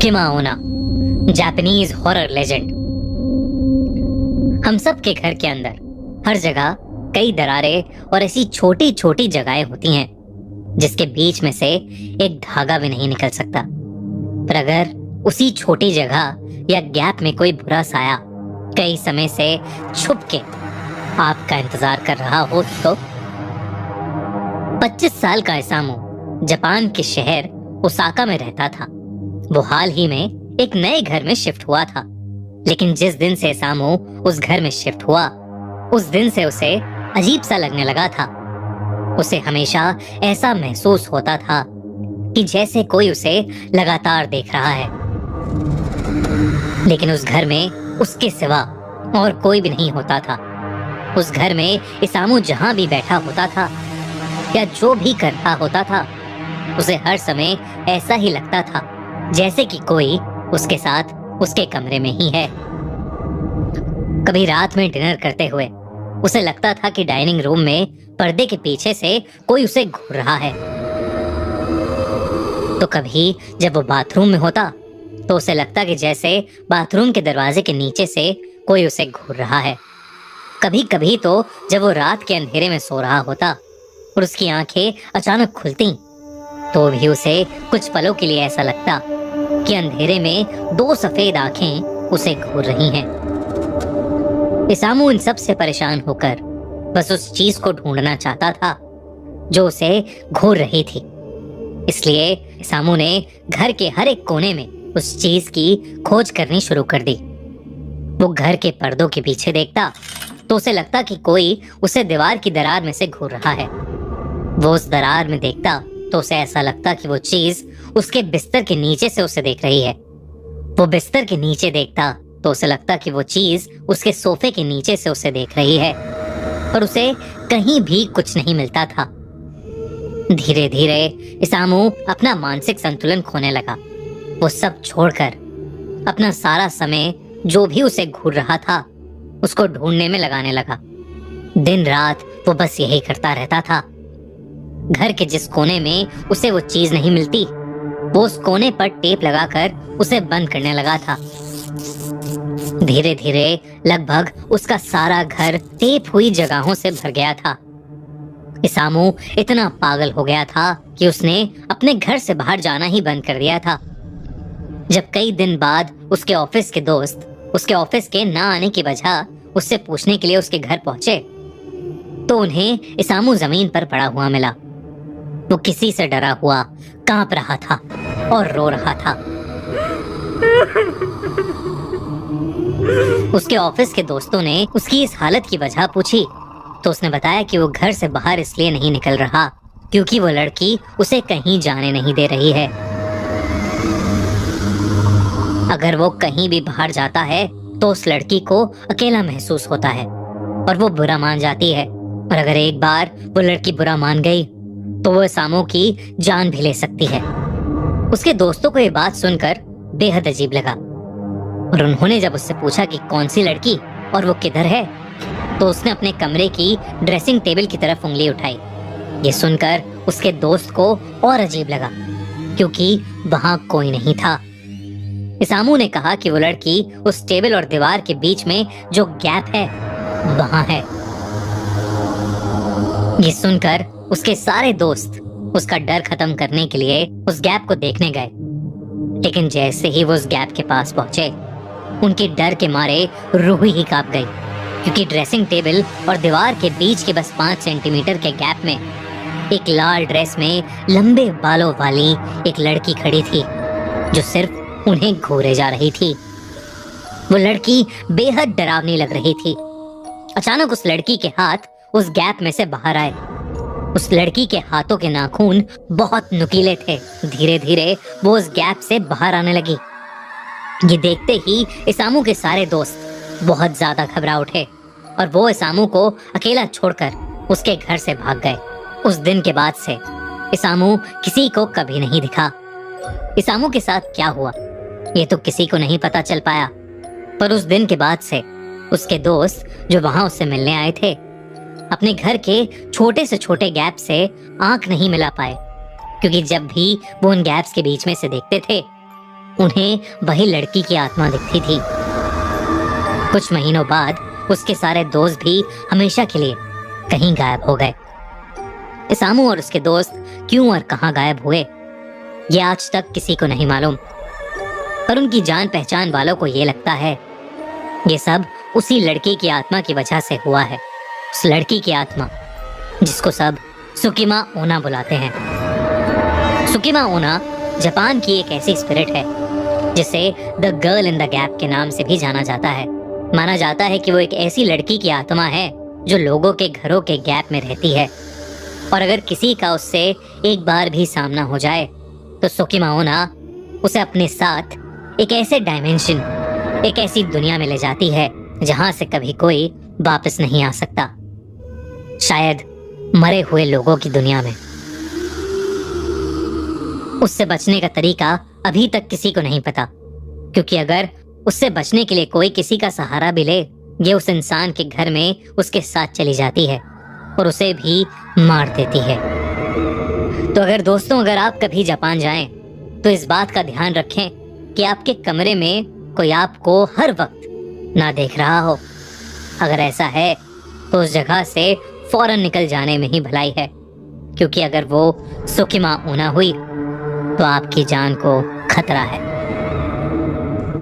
किमाओना, Japanese horror legend. हम सब के घर के अंदर हर जगह कई दरारें और ऐसी छोटी छोटी जगहें होती हैं जिसके बीच में से एक धागा भी नहीं निकल सकता। पर अगर उसी छोटी जगह या गैप में कोई बुरा साया कई समय से छुप के आपका इंतजार कर रहा हो तो 25 साल का इसामू जापान के शहर ओसाका में रहता था। वो हाल ही में एक नए घर में शिफ्ट हुआ था, लेकिन जिस दिन से इसामू उस घर में शिफ्ट हुआ उस दिन से उसे अजीब सा लगने लगा था। उसे हमेशा ऐसा महसूस होता था कि जैसे कोई उसे लगातार देख रहा है, लेकिन उस घर में उसके सिवा और कोई भी नहीं होता था। उस घर में इसामू जहां भी बैठा होता था या जो भी कर रहा होता था उसे हर समय ऐसा ही लगता था जैसे कि कोई उसके साथ उसके कमरे में ही है। कभी रात में डिनर करते हुए उसे लगता था कि डाइनिंग रूम में पर्दे के पीछे से कोई उसे घूर रहा है। तो कभी जब वो बाथरूम में होता तो उसे लगता कि जैसे बाथरूम के दरवाजे के नीचे से कोई उसे घूर रहा है। कभी कभी तो जब वो रात के अंधेरे में सो रहा होता और उसकी आंखें अचानक खुलती तो भी उसे कुछ पलों के लिए ऐसा लगता कि अंधेरे में दो सफेद आंखें उसे घूर रही हैं। इसामू इन सब से परेशान होकर बस उस चीज को ढूंढना चाहता था जो उसे घूर रही थी। इसलिए इसामू ने घर के हर एक कोने में उस चीज की खोज करनी शुरू कर दी। वो घर के पर्दों के पीछे देखता तो उसे लगता कि कोई उसे दीवार की दरार में से घूर रहा है। वो उस दरार में देखता तो उसे ऐसा लगता कि वो चीज उसके बिस्तर के नीचे से उसे देख रही है। वो बिस्तर के नीचे देखता तो उसे लगता कि वो चीज उसके सोफे के नीचे से उसे देख रही है, पर उसे कहीं भी कुछ नहीं मिलता था। धीरे धीरे इसामू अपना मानसिक संतुलन खोने लगा। वो सब छोड़कर अपना सारा समय जो भी उसे घूर रहा था उसको ढूंढने में लगाने लगा। दिन रात वो बस यही करता रहता था। घर के जिस कोने में उसे वो चीज नहीं मिलती वो उस कोने पर टेप लगाकर उसे बंद करने लगा था। धीरे धीरे लगभग उसका सारा घर टेप हुई जगहों से भर गया था। इसामू इतना पागल हो गया था कि उसने अपने घर से बाहर जाना ही बंद कर दिया था। जब कई दिन बाद उसके ऑफिस के दोस्त उसके ऑफिस के ना आने की वजह उससे पूछने के लिए उसके घर पहुंचे तो उन्हें इसामू जमीन पर पड़ा हुआ मिला। वो किसी से डरा हुआ कांप रहा था और रो रहा था। उसके ऑफिस के दोस्तों ने उसकी इस हालत की वजह पूछी तो उसने बताया कि वो घर से बाहर इसलिए नहीं निकल रहा क्योंकि वो लड़की उसे कहीं जाने नहीं दे रही है। अगर वो कहीं भी बाहर जाता है तो उस लड़की को अकेला महसूस होता है और वो बुरा मान जाती है, और अगर एक बार वो लड़की बुरा मान गई तो वो इसामू की जान भी ले सकती है। उसके दोस्तों को ये बात सुनकर बेहद अजीब लगा और उन्होंने जब उससे पूछा कि कौन सी लड़की और वो किधर है तो उसने अपने कमरे की ड्रेसिंग टेबल की तरफ उंगली उठाई। ये सुनकर उसके दोस्त को और अजीब लगा क्योंकि वहां कोई नहीं था। इसामू ने कहा कि वो लड़की उस टेबल और दीवार के बीच में जो गैप है वहां है। ये सुनकर उसके सारे दोस्त उसका डर खत्म करने के लिए उस गैप को देखने गए, लेकिन जैसे ही वो उस गैप के पास पहुंचे उनके डर के मारे रूह ही कांप गई क्योंकि ड्रेसिंग टेबल और दीवार के बीच के बस 5 सेंटीमीटर के गैप में एक लाल ड्रेस में लंबे बालों वाली एक लड़की खड़ी थी जो सिर्फ उन्हें घूरे जा रही थी। वो लड़की बेहद डरावनी लग रही थी। अचानक उस लड़की के हाथ उस गैप में से बाहर आए। उस लड़की के हाथों के नाखून बहुत नुकीले थे। धीरे धीरे वो उस गैप से बाहर आने लगी। ये देखते ही इसामू के सारे दोस्त बहुत ज्यादा घबरा उठे और वो इसामू को अकेला छोड़कर उसके घर से भाग गए। उस दिन के बाद से इसामू किसी को कभी नहीं दिखा। इसामू के साथ क्या हुआ ये तो किसी को नहीं पता चल पाया, पर उस दिन के बाद से उसके दोस्त जो वहां उससे मिलने आए थे अपने घर के छोटे से छोटे गैप से आंख नहीं मिला पाए क्योंकि जब भी वो उन गैप्स के बीच में से देखते थे उन्हें वही लड़की की आत्मा दिखती थी। कुछ महीनों बाद उसके सारे दोस्त भी हमेशा के लिए कहीं गायब हो गए। इसामू और उसके दोस्त क्यों और कहां गायब हुए, ये आज तक किसी को नहीं मालूम। पर उनकी जान पहचान वालों को ये लगता है ये सब उसी लड़की की आत्मा की वजह से हुआ है। उस लड़की की आत्मा जिसको सब सुकिमा ओना बुलाते हैं। सुकिमा ओना जापान की एक ऐसी स्पिरिट है जिसे the girl in the gap के नाम से भी जाना जाता है। माना जाता है कि वो एक ऐसी लड़की की आत्मा है जो लोगों के घरों के गैप में रहती है, और अगर किसी का उससे एक बार भी सामना हो जाए तो सुकिमा ओना उसे अपने साथ एक ऐसे डायमेंशन, एक ऐसी दुनिया में ले जाती है जहां से कभी कोई वापस नहीं आ सकता, शायद मरे हुए लोगों की दुनिया में। उससे बचने का तरीका अभी तक किसी को नहीं पता, क्योंकि अगर उससे बचने के लिए कोई किसी का सहारा भी ले, ये उस इंसान के घर में उसके साथ चली जाती है और उसे भी मार देती है। तो अगर आप कभी जापान जाएं तो इस बात का ध्यान रखें कि आपके कमरे में कोई आपको हर वक्त ना देख रहा हो। अगर ऐसा है तो उस जगह से फौरन निकल जाने में ही भलाई है, क्योंकि अगर वो सुकिमा ओना हुई तो आपकी जान को खतरा है।